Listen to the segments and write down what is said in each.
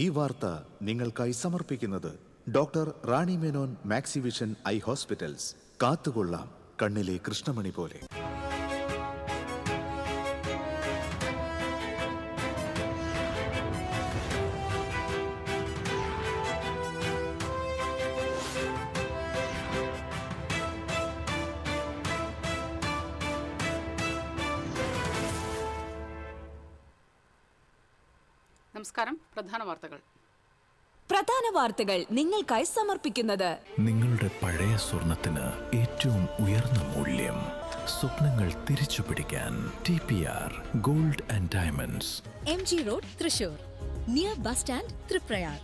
ഈ വാർത്ത നിങ്ങൾക്കായി സമർപ്പിക്കുന്നത് doctor Rani Menon Maxivision I hospitals. കാത്തുകൊള്ളാം കണ്ണിലെ കൃഷ്ണമണി പോലെ. നമസ്കാരം. പ്രധാന വാർത്തകൾ നിങ്ങൾക്കായി സമർപ്പിക്കുന്നത് നിങ്ങളുടെ പഴയ സ്വർണത്തിന് ഏറ്റവും ഉയർന്ന മൂല്യം. സ്വപ്നങ്ങൾ തിരിച്ചു പിടിക്കാൻ TPR gold and diamonds, MG road, Thrissur, near bus stand, Triprayar.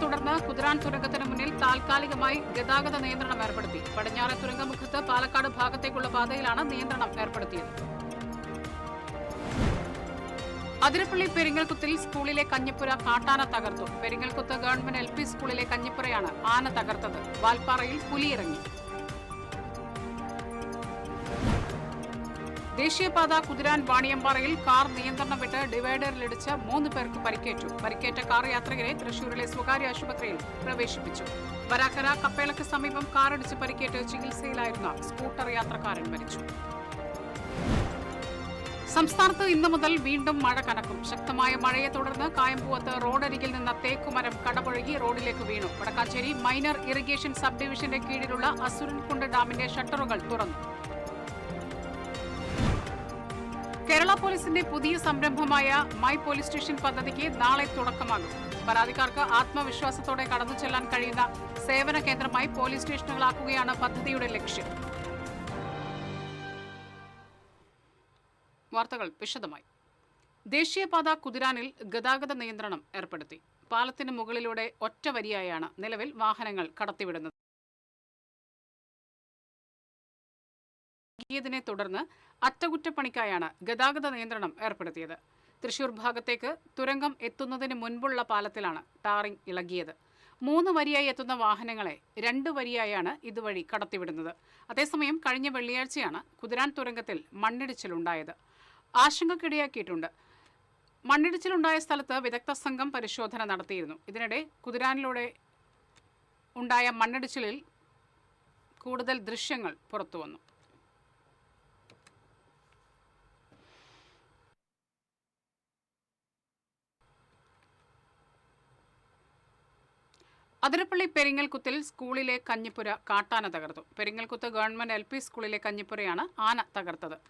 തുടർന്ന് കുതിരാൻ തുരങ്കത്തിന് മുന്നിൽ താൽക്കാലികമായി ഗതാഗത നിയന്ത്രണം ഏർപ്പെടുത്തി. പടിഞ്ഞാറെ തുരങ്കമുഖത്ത് പാലക്കാട് ഭാഗത്തേക്കുള്ള പാതയിലാണ് നിയന്ത്രണം ഏർപ്പെടുത്തിയത്. അതിരപ്പള്ളി പെരിങ്ങൽകുത്തിൽ സ്കൂളിലെ കഞ്ഞിപ്പുര കാട്ടാന തകർത്തു. പെരിങ്ങൽകുത്ത് ഗവൺമെന്റ് LP സ്കൂളിലെ കഞ്ഞിപ്പുരയാണ് ആന തകർത്തത്. വാൽപ്പാറയിൽ പുലിയിറങ്ങി. ദേശീയപാത കുതിരാൻ വാണിയമ്പാറയിൽ കാർ നിയന്ത്രണം വിട്ട് ഡിവൈഡറിലിടിച്ച് 3 പേർക്ക് പരിക്കേറ്റു. പരിക്കേറ്റ കാർ യാത്രികരെ തൃശൂരിലെ സ്വകാര്യ ആശുപത്രിയിൽ പ്രവേശിപ്പിച്ചു. വരാക്കര കപ്പേളയ്ക്ക് സമീപം കാറിടിച്ച് പരിക്കേറ്റ് ചികിത്സയിലായിരുന്ന സ്കൂട്ടർ യാത്രക്കാരൻ മരിച്ചു. സംസ്ഥാനത്ത് ഇന്നു മുതൽ വീണ്ടും മഴ കനക്കും. ശക്തമായ മഴയെ തുടർന്ന് കായംപൂവത്ത് റോഡരികിൽ നിന്ന് തേക്കുമരം കടപുഴകി റോഡിലേക്ക് വീണു. വടക്കാഞ്ചേരി മൈനർ ഇറിഗേഷൻ സബ് ഡിവിഷന്റെ കീഴിലുള്ള അസുരൻകുണ്ട് ഡാമിന്റെ ഷട്ടറുകൾ തുറന്നു. കേരള പോലീസിന്റെ പുതിയ സംരംഭമായ മൈ പോലീസ് സ്റ്റേഷൻ പദ്ധതിക്ക് നാളെ തുടക്കമാകും. പരാതിക്കാർക്ക് ആത്മവിശ്വാസത്തോടെ കടന്നു ചെല്ലാൻ കഴിയുന്ന സേവന കേന്ദ്രമായി പോലീസ് സ്റ്റേഷനുകളാക്കുകയാണ് പദ്ധതിയുടെ ലക്ഷ്യം. വാർത്തകൾ വിശദമായി. ദേശീയപാത കുതിരാനിൽ ഗതാഗത നിയന്ത്രണം ഏർപ്പെടുത്തി. പാലത്തിന് മുകളിലൂടെ ഒറ്റ വരിയായാണ് നിലവിൽ വാഹനങ്ങൾ കടത്തിവിടുന്നത്. ഇതിനെ തുടർന്ന് അറ്റകുറ്റപ്പണിക്കായാണ് ഗതാഗത നിയന്ത്രണം ഏർപ്പെടുത്തിയത്. തൃശൂർ ഭാഗത്തേക്ക് തുരങ്കം എത്തുന്നതിന് മുൻപുള്ള പാലത്തിലാണ് ടാറിംഗ് ഇളകിയത്. 3 വരിയായി എത്തുന്ന വാഹനങ്ങളെ 2 വരിയായാണ് ഇതുവഴി കടത്തിവിടുന്നത്. അതേസമയം കഴിഞ്ഞ വെള്ളിയാഴ്ചയാണ് കുതിരാൻ തുരങ്കത്തിൽ മണ്ണിടിച്ചിലുണ്ടായത്. ആശങ്കക്കിടയാക്കിയിട്ടുണ്ട്. മണ്ണിടിച്ചിലുണ്ടായ സ്ഥലത്ത് വിദഗ്ധ സംഘം പരിശോധന നടത്തിയിരുന്നു. ഇതിനിടെ കുതിരാനിലൂടെ ഉണ്ടായ മണ്ണിടിച്ചിലിൽ കൂടുതൽ ദൃശ്യങ്ങൾ പുറത്തുവന്നു. അതിരപ്പള്ളി പെരിങ്ങൽകുത്തിൽ സ്കൂളിലെ കഞ്ഞിപ്പുര കാട്ടാന തകർത്തു. പെരിങ്ങൽകുത്ത് ഗവൺമെന്റ് LP സ്കൂളിലെ കഞ്ഞിപ്പുരയാണ് ആന തകർത്തത്.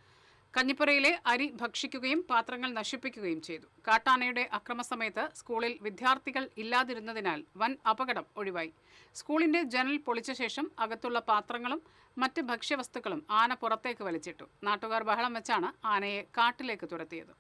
കഞ്ഞിപ്പുരയിലെ അരി ഭക്ഷിക്കുകയും പാത്രങ്ങൾ നശിപ്പിക്കുകയും ചെയ്തു. കാട്ടാനയുടെ അക്രമസമയത്ത് സ്കൂളിൽ വിദ്യാർത്ഥികൾ ഇല്ലാതിരുന്നതിനാൽ വൻ അപകടം ഒഴിവായി. സ്കൂളിന്റെ ജനൽ പൊളിച്ച ശേഷം അകത്തുള്ള പാത്രങ്ങളും മറ്റ് ഭക്ഷ്യവസ്തുക്കളും ആന പുറത്തേക്ക് വലിച്ചിട്ടു. നാട്ടുകാർ ബഹളം വെച്ചാണ് ആനയെ കാട്ടിലേക്ക് തുരത്തിയത്.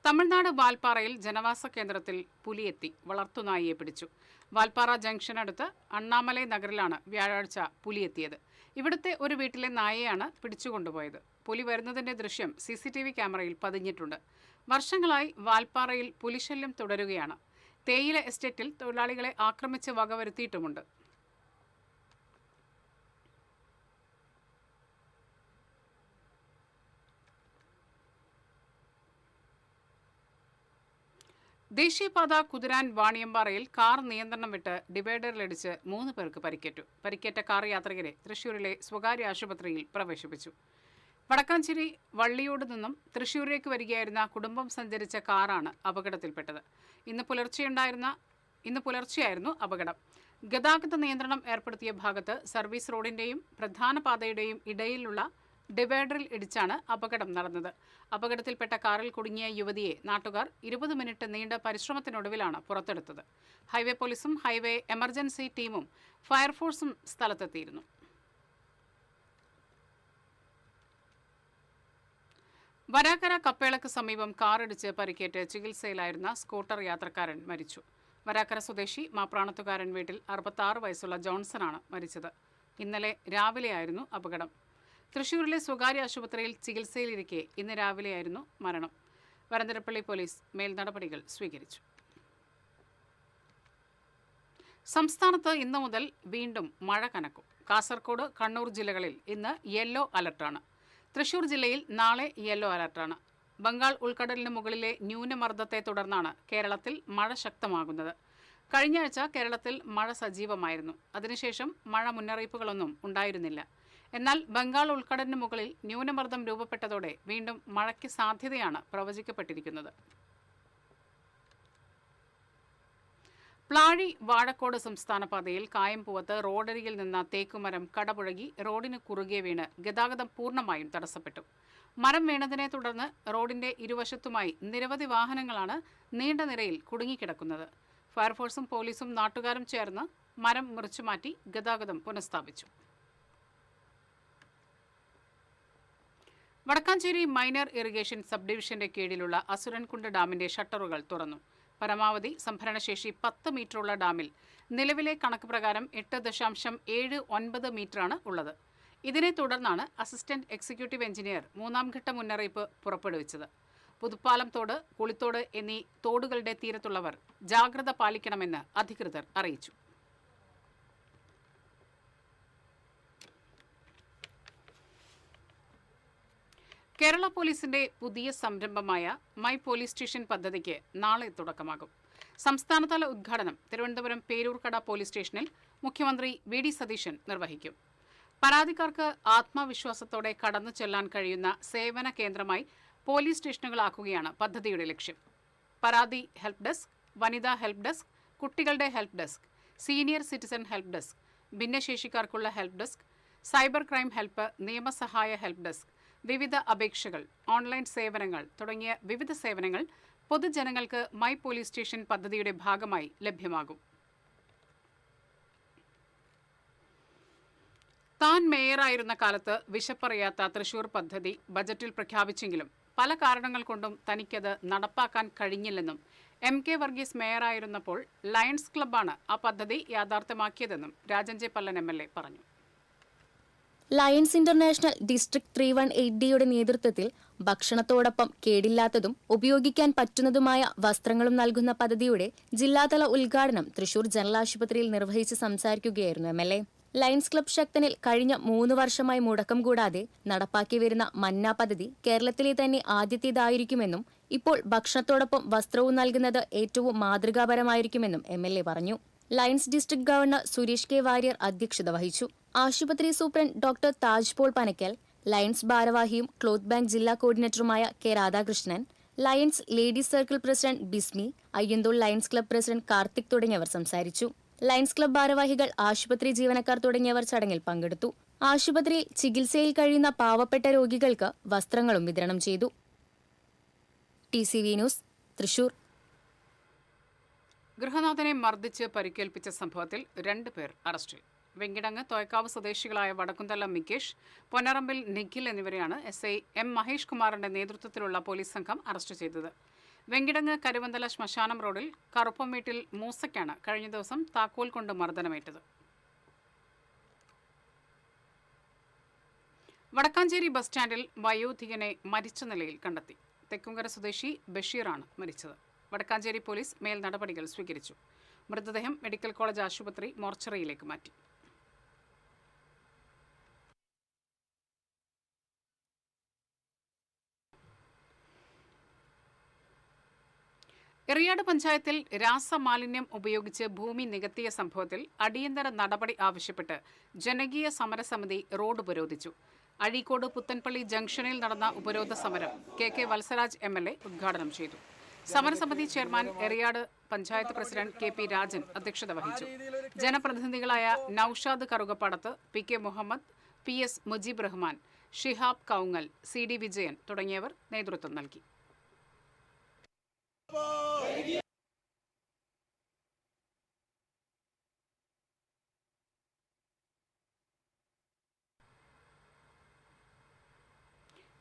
തമിഴ്നാട് വാൽപ്പാറയിൽ ജനവാസ കേന്ദ്രത്തിൽ പുലിയെത്തി വളർത്തുനായിയെ പിടിച്ചു. വാൽപ്പാറ ജംഗ്ഷനടുത്ത് അണ്ണാമലൈ നഗറിലാണ് വ്യാഴാഴ്ച പുലിയെത്തിയത്. ഇവിടുത്തെ ഒരു വീട്ടിലെ നായയാണ് പിടിച്ചുകൊണ്ടുപോയത്. പുലി വരുന്നതിന്റെ ദൃശ്യം CCTV ക്യാമറയിൽ പതിഞ്ഞിട്ടുണ്ട്. വർഷങ്ങളായി വാൽപ്പാറയിൽ പുലിശല്യം തുടരുകയാണ്. തേയില എസ്റ്റേറ്റിൽ തൊഴിലാളികളെ ആക്രമിച്ച് വകവരുത്തിയിട്ടുമുണ്ട്. ദേശീയപാത കുതിരാൻ വാണിയമ്പാറയിൽ കാർ നിയന്ത്രണം വിട്ട് ഡിവൈഡറിലിടിച്ച് 3 പേർക്ക് പരിക്കേറ്റു. പരിക്കേറ്റ കാർ യാത്രികരെ തൃശൂരിലെ സ്വകാര്യ ആശുപത്രിയിൽ പ്രവേശിപ്പിച്ചു. വടക്കാഞ്ചേരി വള്ളിയോട് നിന്നും തൃശൂരിലേക്ക് വരികയായിരുന്ന കുടുംബം സഞ്ചരിച്ച കാറാണ് അപകടത്തിൽപ്പെട്ടത്. ഇന്ന് പുലർച്ചെയായിരുന്നു അപകടം. ഗതാഗത നിയന്ത്രണം ഏർപ്പെടുത്തിയ ഭാഗത്ത് സർവീസ് റോഡിന്റെയും പ്രധാന പാതയുടെയും ഇടയിലുള്ള ഡിവൈഡറിൽ ഇടിച്ചാണ് അപകടം നടന്നത്. അപകടത്തിൽപ്പെട്ട കാറിൽ കുടുങ്ങിയ യുവതിയെ നാട്ടുകാർ 20 മിനിറ്റ് നീണ്ട പരിശ്രമത്തിനൊടുവിലാണ് പുറത്തെടുത്തത്. ഹൈവേ പോലീസും ഹൈവേ എമർജൻസി ടീമും ഫയർഫോഴ്സും സ്ഥലത്തെത്തിയിരുന്നു. വരാക്കര കപ്പേളയ്ക്ക് സമീപം കാറിടിച്ച് പരിക്കേറ്റ് ചികിത്സയിലായിരുന്ന സ്കൂട്ടർ യാത്രക്കാരൻ മരിച്ചു. വരാക്കര സ്വദേശി മാപ്രാണത്തുകാരൻ വീട്ടിൽ 66 വയസ്സുള്ള ജോൺസണാണ് മരിച്ചത്. ഇന്നലെ രാവിലെയായിരുന്നു അപകടം. തൃശൂരിലെ സ്വകാര്യ ആശുപത്രിയിൽ ചികിത്സയിലിരിക്കെ ഇന്ന് രാവിലെയായിരുന്നു മരണം. വരന്തരപ്പള്ളി പോലീസ് മേൽനടപടികൾ സ്വീകരിച്ചു. സംസ്ഥാനത്ത് ഇന്നു മുതൽ വീണ്ടും മഴ കനക്കും. കാസർഗോഡ്, കണ്ണൂർ ജില്ലകളിൽ ഇന്ന് യെല്ലോ അലർട്ടാണ്. തൃശൂർ ജില്ലയിൽ നാളെ യെല്ലോ അലർട്ടാണ്. ബംഗാൾ ഉൾക്കടലിന് മുകളിലെ ന്യൂനമർദ്ദത്തെ തുടർന്നാണ് കേരളത്തിൽ മഴ ശക്തമാകുന്നത്. കഴിഞ്ഞ ആഴ്ച കേരളത്തിൽ മഴ സജീവമായിരുന്നു. അതിനുശേഷം മഴ മുന്നറിയിപ്പുകളൊന്നും ഉണ്ടായിരുന്നില്ല. എന്നാൽ ബംഗാൾ ഉൾക്കടലിന് മുകളിൽ ന്യൂനമർദ്ദം രൂപപ്പെട്ടതോടെ വീണ്ടും മഴയ്ക്ക് സാധ്യതയാണ് പ്രവചിക്കപ്പെട്ടിരിക്കുന്നത്. പ്ലാഴി വാഴക്കോട് സംസ്ഥാന പാതയിൽ കായംപൂവത്ത് റോഡരികിൽ നിന്ന തേക്കുമരം കടപുഴകി റോഡിന് കുറുകെ വീണ് ഗതാഗതം പൂർണ്ണമായും തടസ്സപ്പെട്ടു. മരം വീണതിനെ തുടർന്ന് റോഡിന്റെ ഇരുവശത്തുമായി നിരവധി വാഹനങ്ങളാണ് നീണ്ട നിരയിൽ കുടുങ്ങിക്കിടക്കുന്നത്. ഫയർഫോഴ്സും പോലീസും നാട്ടുകാരും ചേർന്ന് മരം മുറിച്ചുമാറ്റി ഗതാഗതം പുനഃസ്ഥാപിച്ചു. വടക്കാഞ്ചേരി മൈനർ ഇറിഗേഷൻ സബ് ഡിവിഷന്റെ കീഴിലുള്ള അസുരൻകുണ്ട് ഡാമിന്റെ ഷട്ടറുകൾ തുറന്നു. പരമാവധി സംഭരണശേഷി 10 മീറ്ററുള്ള ഡാമിൽ നിലവിലെ കണക്ക് പ്രകാരം 8.79 മീറ്ററാണ് ഉള്ളത്. ഇതിനെ തുടർന്നാണ് അസിസ്റ്റന്റ് എക്സിക്യൂട്ടീവ് എഞ്ചിനീയർ 3ാം ഘട്ട മുന്നറിയിപ്പ് പുറപ്പെടുവിച്ചത്. പുതുപ്പാലം തോട്, കുളിത്തോട് എന്നീ തോടുകളുടെ തീരത്തുള്ളവർ ജാഗ്രത പാലിക്കണമെന്ന് അധികൃതർ അറിയിച്ചു. കേരള പോലീസിന്റെ പുതിയ സംരംഭമായ മൈ പോലീസ് സ്റ്റേഷൻ പദ്ധതിക്ക് നാളെ തുടക്കമാകും. സംസ്ഥാനതല ഉദ്ഘാടനം തിരുവനന്തപുരം പേരൂർക്കട പോലീസ് സ്റ്റേഷനിൽ മുഖ്യമന്ത്രി വി.ഡി. സതീശൻ നിർവഹിക്കും. പരാതിക്കാർക്ക് ആത്മവിശ്വാസത്തോടെ കടന്നു ചെല്ലാൻ കഴിയുന്ന സേവന കേന്ദ്രമായി പോലീസ് സ്റ്റേഷനുകളാക്കുകയാണ് പദ്ധതിയുടെ ലക്ഷ്യം. പരാതി ഹെൽപ്പ് ഡെസ്ക്, വനിതാ ഹെൽപ്പ് ഡെസ്ക്, കുട്ടികളുടെ help desk, senior citizen help desk, ഭിന്നശേഷിക്കാർക്കുള്ള help desk, cyber crime help, നിയമസഹായ ഹെൽപ്പ് ഡെസ്ക്, വിവിധ അപേക്ഷകൾ, ഓൺലൈൻ സേവനങ്ങൾ തുടങ്ങിയ വിവിധ സേവനങ്ങൾ പൊതുജനങ്ങൾക്ക് മൈ പോലീസ് സ്റ്റേഷൻ പദ്ധതിയുടെ ഭാഗമായി ലഭ്യമാകും. താൻ മേയറായിരുന്ന കാലത്ത് വിശപ്പറിയാത്ത തൃശൂർ പദ്ധതി ബജറ്റിൽ പ്രഖ്യാപിച്ചെങ്കിലും പല കാരണങ്ങൾ കൊണ്ടും തനിക്കത് നടപ്പാക്കാൻ കഴിഞ്ഞില്ലെന്നും MK വർഗീസ് മേയറായിരുന്നപ്പോൾ ലയൺസ് ക്ലബ്ബാണ് ആ പദ്ധതി യാഥാർത്ഥ്യമാക്കിയതെന്നും രാജൻ ജെ പല്ലൻ MLA പറഞ്ഞു. ലയൺസ് ഇന്റർനാഷണൽ ഡിസ്ട്രിക്ട് 318Dയുടെ നേതൃത്വത്തിൽ ഭക്ഷണത്തോടൊപ്പം കേടില്ലാത്തതും ഉപയോഗിക്കാൻ പറ്റുന്നതുമായ വസ്ത്രങ്ങളും നൽകുന്ന പദ്ധതിയുടെ ജില്ലാതല ഉദ്ഘാടനം തൃശൂർ ജനറൽ ആശുപത്രിയിൽ നിർവഹിച്ച് സംസാരിക്കുകയായിരുന്നു MLA. ലയൺസ് ക്ലബ് ശക്തനിൽ കഴിഞ്ഞ 3 വർഷമായി മുടക്കം കൂടാതെ നടപ്പാക്കി വരുന്ന മന്ന പദ്ധതി കേരളത്തിലെ തന്നെ ആദ്യത്തേതായിരിക്കുമെന്നും ഇപ്പോൾ ഭക്ഷണത്തോടൊപ്പം വസ്ത്രവും നൽകുന്നത് ഏറ്റവും മാതൃകാപരമായിരിക്കുമെന്നും MLA പറഞ്ഞു. Lions district governor Suresh K Warrier അധ്യക്ഷത വഹിച്ചു. ആശുപത്രി superintendent doctor Taj Paul Panakkal, Lions ഭാരവാഹിയും ക്ലോത്ത് ബാങ്ക് ജില്ലാ കോർഡിനേറ്ററുമായ K Radhakrishnan, Lions ladies circle president Bismi, Ayyanthole Lions club president Karthik തുടങ്ങിയവർ സംസാരിച്ചു. ലയൺസ് ക്ലബ് ഭാരവാഹികൾ, ആശുപത്രി ജീവനക്കാർ തുടങ്ങിയവർ ചടങ്ങിൽ പങ്കെടുത്തു. ആശുപത്രിയിൽ ചികിത്സയിൽ കഴിയുന്ന പാവപ്പെട്ട രോഗികൾക്ക് വസ്ത്രങ്ങളും വിതരണം ചെയ്തു. TCV news, Thrissur. ഗൃഹനാഥനെ മർദ്ദിച്ച് പരിക്കേൽപ്പിച്ച സംഭവത്തിൽ 2 പേർ അറസ്റ്റിൽ. വെങ്കിടങ്ങ് തോയക്കാവ് സ്വദേശികളായ വടക്കുംതല മികേഷ്, പൊന്നറമ്പിൽ നിഖിൽ എന്നിവരെയാണ് SI M മഹേഷ് കുമാറിന്റെ നേതൃത്വത്തിലുള്ള പോലീസ് സംഘം അറസ്റ്റ് ചെയ്തത്. വെങ്കിടങ്ങ് കരുവന്തല ശ്മശാനം റോഡിൽ കറുപ്പം വീട്ടിൽ മൂസയ്ക്കാണ് കഴിഞ്ഞ ദിവസം താക്കോൽ കൊണ്ട് മർദ്ദനമേറ്റത്. വടക്കാഞ്ചേരി ബസ് സ്റ്റാൻഡിൽ വയോധികനെ മരിച്ച നിലയിൽ കണ്ടെത്തി. തെക്കുംകര സ്വദേശി ബഷീറാണ് മരിച്ചത്. വടക്കാഞ്ചേരി പോലീസ് മേൽ നടപടികൾ സ്വീകരിച്ചു. മൃതദേഹം മെഡിക്കൽ കോളേജ് ആശുപത്രി മോർച്ചറിയിലേക്ക് മാറ്റി. എറിയാട് പഞ്ചായത്തിൽ രാസമാലിന്യം ഉപയോഗിച്ച് ഭൂമി നികത്തിയ സംഭവത്തിൽ അടിയന്തര നടപടി ആവശ്യപ്പെട്ട് ജനകീയ സമരസമിതി റോഡ് ഉപരോധിച്ചു. അഴീക്കോട് പുത്തൻപള്ളി ജംഗ്ഷനിൽ നടന്ന ഉപരോധ സമരം KK വത്സരാജ് MLA ഉദ്ഘാടനം ചെയ്തു. സമരസമിതി chairman Eriyad panchayat president KP Rajan അധ്യക്ഷത വഹിച്ചു. ജനപ്രതിനിധികളായ Naushad Karukappadath, PK Muhammad, PS Mujeeb Rahman, Shihab Kaungal, CD Vijayan തുടങ്ങിയവർ നേതൃത്വം നൽകി.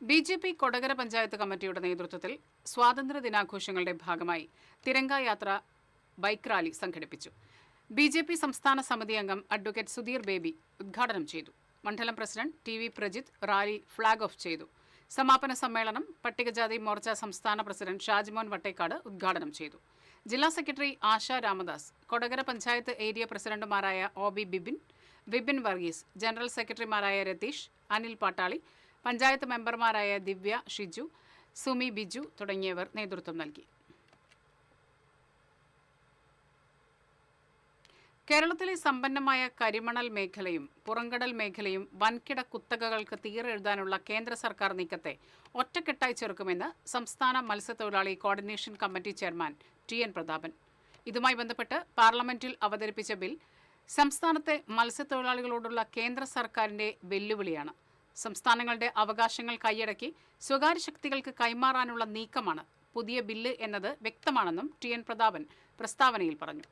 BJP കൊടകര പഞ്ചായത്ത് കമ്മിറ്റിയുടെ നേതൃത്വത്തിൽ സ്വാതന്ത്ര്യ ദിനാഘോഷങ്ങളുടെ ഭാഗമായി തിരങ്ക യാത്ര ബൈക്ക് റാലി സംഘടിപ്പിച്ചു. BJP സംസ്ഥാന സമിതി അംഗം അഡ്വക്കേറ്റ് സുധീർ ബേബി ഉദ്ഘാടനം ചെയ്തു. മണ്ഡലം president TV Prajith rally flag off ചെയ്തു. സമാപന സമ്മേളനം പട്ടികജാതി മോർച്ച സംസ്ഥാന പ്രസിഡന്റ് ഷാജിമോൻ വട്ടേക്കാട് ഉദ്ഘാടനം ചെയ്തു. ജില്ലാ സെക്രട്ടറി ആശ രാമദാസ്, കൊടകര പഞ്ചായത്ത് ഏരിയ പ്രസിഡന്റുമാരായ OB വിപിൻ വർഗീസ്, ജനറൽ സെക്രട്ടറിമാരായ രതീഷ്, അനിൽ പാട്ടാളി, പഞ്ചായത്ത് മെമ്പർമാരായ ദിവ്യ, ഷിജു, സുമി, ബിജു തുടങ്ങിയവർ നേതൃത്വം നൽകി. കേരളത്തിലെ സമ്പന്നമായ കരിമണൽ മേഖലയും പുറംകടൽ മേഖലയും വൻകിട കുത്തകകൾക്ക് തീരെഴുതാനുള്ള കേന്ദ്ര സർക്കാർ നീക്കത്തെ ഒറ്റക്കെട്ടായി ചെറുക്കുമെന്ന് സംസ്ഥാന മത്സ്യത്തൊഴിലാളി coordination committee chairman TN Prathapan. ഇതുമായി ബന്ധപ്പെട്ട് പാർലമെന്റിൽ അവതരിപ്പിച്ച ബിൽ സംസ്ഥാനത്തെ മത്സ്യത്തൊഴിലാളികളോടുള്ള കേന്ദ്ര സർക്കാരിന്റെ വെല്ലുവിളിയാണ്. സംസ്ഥാനങ്ങളുടെ അവകാശങ്ങൾ കൈയടക്കി സ്വകാര്യ ശക്തികൾക്ക് കൈമാറാനുള്ള നീക്കമാണ് പുതിയ ബില്ല് എന്നത് വ്യക്തമാണെന്നും TN പ്രതാപൻ പ്രസ്താവനയിൽ പറഞ്ഞു.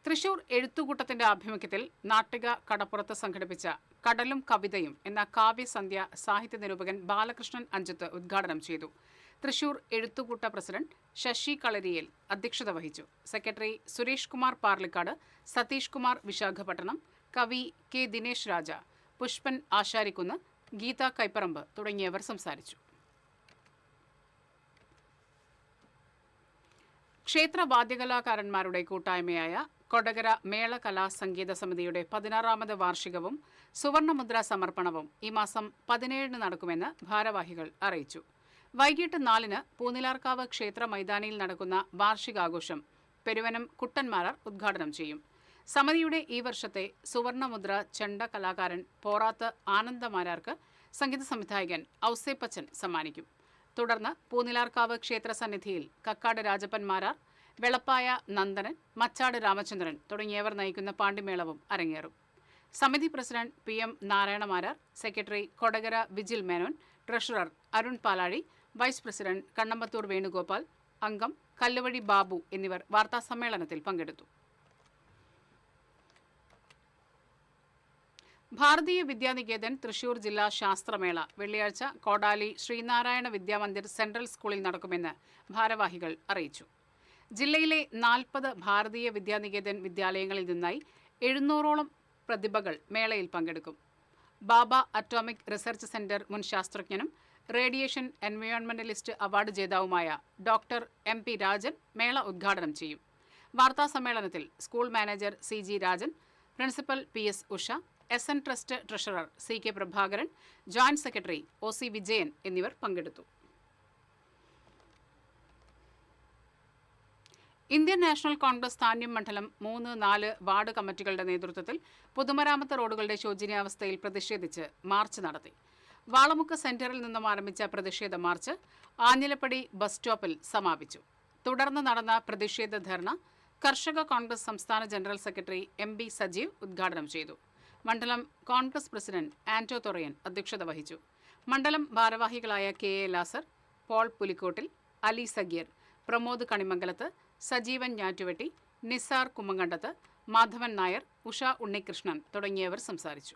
തൃശൂർ എഴുത്തുകൂട്ടത്തിന്റെ ആഭിമുഖ്യത്തിൽ നാട്ടിക കടപ്പുറത്ത് സംഘടിപ്പിച്ച കടലും കവിതയും എന്ന കാവ്യസന്ധ്യ സാഹിത്യ നിരൂപകൻ ബാലകൃഷ്ണൻ അഞ്ചത്ത് ഉദ്ഘാടനം ചെയ്തു. തൃശൂർ എഴുത്തുകൂട്ട പ്രസിഡന്റ് ശശി കളരിയേൽ അധ്യക്ഷത വഹിച്ചു. സെക്രട്ടറി സുരേഷ് കുമാർ പാർലിക്കാട്, സതീഷ് കുമാർ വിശാഖപട്ടണം, കവി K ദിനേശ് രാജ, പുഷ്പൻ ആശാരിക്കുന്ന്, ഗീത കൈപ്പറമ്പ് തുടങ്ങിയവർ സംസാരിച്ചു. ക്ഷേത്ര വാദ്യകലാകാരന്മാരുടെ കൂട്ടായ്മയായ കൊടകര മേള കലാ സംഗീത സമിതിയുടെ 16ാമത് വാർഷികവും സുവർണമുദ്ര സമർപ്പണവും ഈ മാസം 17 നടക്കുമെന്ന് ഭാരവാഹികൾ അറിയിച്ചു. വൈകിട്ട് 4 പൂനിലാർക്കാവ് ക്ഷേത്ര മൈതാനിയിൽ നടക്കുന്ന വാർഷികാഘോഷം പെരുവനം കുട്ടന്മാരാർ ഉദ്ഘാടനം ചെയ്യും. സമിതിയുടെ ഈ വർഷത്തെ സുവർണമുദ്ര ചെണ്ട കലാകാരൻ പോറാത്ത് ആനന്ദമാരാർക്ക് സംഗീത സംവിധായകൻ ഔസേപ്പച്ചൻ സമ്മാനിക്കും. തുടർന്ന് പൂനിലാർക്കാവ് ക്ഷേത്ര സന്നിധിയിൽ കക്കാട് രാജപ്പന്മാരാർ, വെളപ്പായ നന്ദനൻ, മച്ചാട് രാമചന്ദ്രൻ തുടങ്ങിയവർ നയിക്കുന്ന പാണ്ടിമേളവും അരങ്ങേറും. സമിതി president PM Narayanamarar, secretary Kodakara Vijil Menon, treasurer Arun Palazhi, vice president Kannampathur Venugopal, അംഗം കല്ലുവഴി ബാബു എന്നിവർ വാർത്താസമ്മേളനത്തിൽ പങ്കെടുത്തു. ഭാരതീയ വിദ്യാനികേതൻ തൃശൂർ ജില്ലാ ശാസ്ത്രമേള വെള്ളിയാഴ്ച കോടാലി ശ്രീനാരായണ വിദ്യാമന്ദിർ സെൻട്രൽ സ്കൂളിൽ നടക്കുമെന്ന് ഭാരവാഹികൾ അറിയിച്ചു. ജില്ലയിലെ 40 ഭാരതീയ വിദ്യാനികേതൻ വിദ്യാലയങ്ങളിൽ നിന്നായി 700ഓളം പ്രതിഭകൾ മേളയിൽ പങ്കെടുക്കും. ബാബ അറ്റോമിക് റിസർച്ച് സെന്റർ മുൻ ശാസ്ത്രജ്ഞനും റേഡിയേഷൻ എൻവയോൺമെന്റലിസ്റ്റ് അവാർഡ് ജേതാവുമായ ഡോക്ടർ MP രാജൻ മേള ഉദ്ഘാടനം ചെയ്യും. വാർത്താസമ്മേളനത്തിൽ school manager CG Rajan, principal PS Usha, SN trust treasurer CK Prabhakaran, joint secretary OC Vijayan എന്നിവർ പങ്കെടുത്തു. ഇന്ത്യൻ നാഷണൽ കോൺഗ്രസ് താന്യം മണ്ഡലം 3, 4 വാർഡ് കമ്മിറ്റികളുടെ നേതൃത്വത്തിൽ പൊതുമരാമത്ത് റോഡുകളുടെ ശോചനീയാവസ്ഥയിൽ പ്രതിഷേധിച്ച് മാർച്ച് നടത്തി. വാളമുക്ക് സെന്ററിൽ നിന്നും ആരംഭിച്ച പ്രതിഷേധ മാർച്ച് ആഞ്ഞിലപ്പടി ബസ് സ്റ്റോപ്പിൽ സമാപിച്ചു. തുടർന്ന് നടന്ന പ്രതിഷേധ ധർണ കർഷക കോൺഗ്രസ് സംസ്ഥാന ജനറൽ സെക്രട്ടറി MB സജീവ് ഉദ്ഘാടനം ചെയ്തു. മണ്ഡലം കോൺഗ്രസ് പ്രസിഡന്റ് ആന്റോ തൊറയൻ അധ്യക്ഷത വഹിച്ചു. മണ്ഡലം ഭാരവാഹികളായ KA ലാസർ, പോൾ പുലിക്കോട്ടിൽ, അലി സഗീർ, പ്രമോദ് കണിമംഗലത്ത്, സജീവൻ ഞാറ്റുവെട്ടി, നിസാർ കുമ്മങ്കണ്ടത്ത്, മാധവൻ നായർ, ഉഷ ഉണ്ണികൃഷ്ണൻ തുടങ്ങിയവർ സംസാരിച്ചു.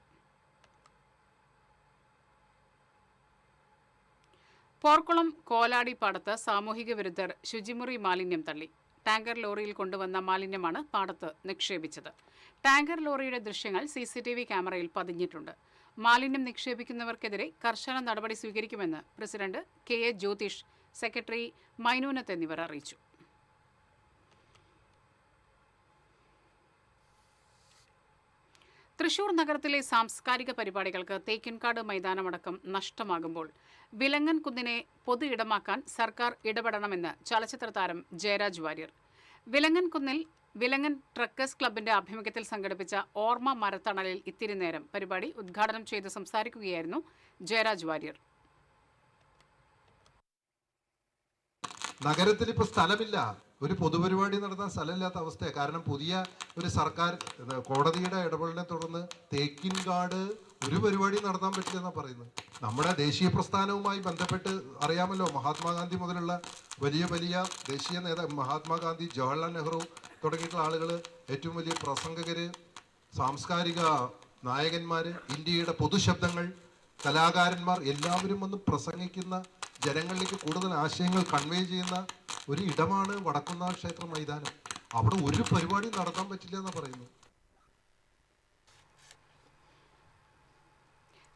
പോർക്കുളം കോലാടി പാടത്ത് സാമൂഹിക വിരുദ്ധർ ശുചിമുറി മാലിന്യം തള്ളി. ടാങ്കർ ലോറിയിൽ കൊണ്ടുവന്ന മാലിന്യമാണ് പാടത്ത് നിക്ഷേപിച്ചത്. ടാങ്കർ ലോറിയുടെ ദൃശ്യങ്ങൾ CCTV ക്യാമറയിൽ പതിഞ്ഞിട്ടുണ്ട്. മാലിന്യം നിക്ഷേപിക്കുന്നവർക്കെതിരെ കർശന നടപടി സ്വീകരിക്കുമെന്ന് പ്രസിഡന്റ് KA ജ്യോതിഷ്, സെക്രട്ടറി മൈനൂനത്ത് എന്നിവർ അറിയിച്ചു. തൃശൂർ നഗരത്തിലെ സാംസ്കാരിക പരിപാടികൾക്ക് തേക്കിൻകാട് മൈതാനമടക്കം നഷ്ടമാകുമ്പോൾ വിലങ്ങൻ കുന്നിനെ പൊതു ഇടമാക്കാൻ സർക്കാർ ഇടപെടണമെന്ന് ചലച്ചിത്ര താരം ജയരാജ് വാര്യർ. വിലങ്ങൻ കുന്നിൽ വിലങ്ങൻ ട്രക്കേഴ്സ് ക്ലബിന്റെ ആഭിമുഖ്യത്തിൽ സംഘടിപ്പിച്ച ഓർമ്മ മരത്തണലിൽ ഇത്തിരി നേരം പരിപാടി ഉദ്ഘാടനം ചെയ്ത് സംസാരിക്കുകയായിരുന്നു ജയരാജ് വാര്യർ. നഗരത്തിൽ ഇപ്പോൾ സ്ഥലമില്ല, ഒരു പൊതുപരിപാടി നടത്താൻ സ്ഥലമില്ലാത്ത അവസ്ഥയാണ്. കാരണം പുതിയ ഒരു സർക്കാർ കോടതിയുടെ ഇടപെടലിനെ തുടർന്ന് തേക്കിൻകാട് ഒരു പരിപാടി നടത്താൻ പറ്റില്ലെന്നാണ് പറയുന്നത്. നമ്മുടെ ദേശീയ പ്രസ്ഥാനവുമായി ബന്ധപ്പെട്ട് അറിയാമല്ലോ, മഹാത്മാഗാന്ധി മുതലുള്ള വലിയ വലിയ ദേശീയ നേതാവ് മഹാത്മാഗാന്ധി, ജവഹർലാൽ നെഹ്റു തുടങ്ങിയിട്ടുള്ള ആളുകൾ, ഏറ്റവും വലിയ പ്രസംഗകർ, സാംസ്കാരിക നായകന്മാർ, ഇന്ത്യയുടെ പൊതുശബ്ദങ്ങൾ, കലാകാരന്മാർ എല്ലാവരും വന്ന് പ്രസംഗിക്കുന്ന, ജനങ്ങളിലേക്ക് കൂടുതൽ ആശയങ്ങൾ കൺവേ ചെയ്യുന്ന ഒരു ഇടമാണ് വടക്കുന്നാഥ ക്ഷേത്ര മൈതാനം. അവിടെ ഒരു പരിപാടി നടത്താൻ പറ്റില്ല എന്ന് പറയുന്നു.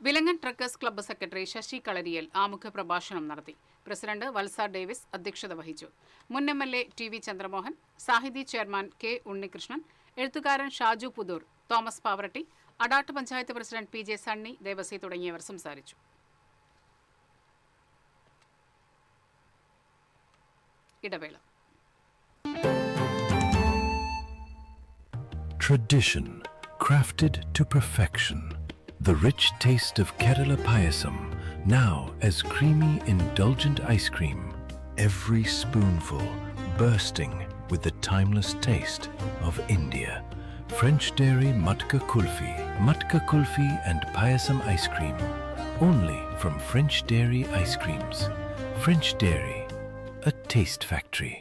Vilangan trekkers club secretary Sasi Kalariyal ആമുഖ പ്രഭാഷണം നടത്തി. പ്രസിഡന്റ് വത്സ ഡേവിസ് അധ്യക്ഷത വഹിച്ചു. മുൻ MLA TV Chandramohan, Sahithi chairman K Unnikrishnan, എഴുത്തുകാരൻ ഷാജു പുതൂർ, തോമസ് പാവറട്ടി, അടാട്ട് പഞ്ചായത്ത് പ്രസിഡന്റ് PJ സണ്ണി ദേവസി തുടങ്ങിയവർ സംസാരിച്ചു. ഇടവേള. Tradition crafted to perfection. The rich taste of Kerala Payasam, now as creamy, indulgent ice cream. Every spoonful bursting with the timeless taste of India. French Dairy Matka Kulfi and Payasam ice cream. Only from French Dairy Ice Creams. French Dairy, a taste factory.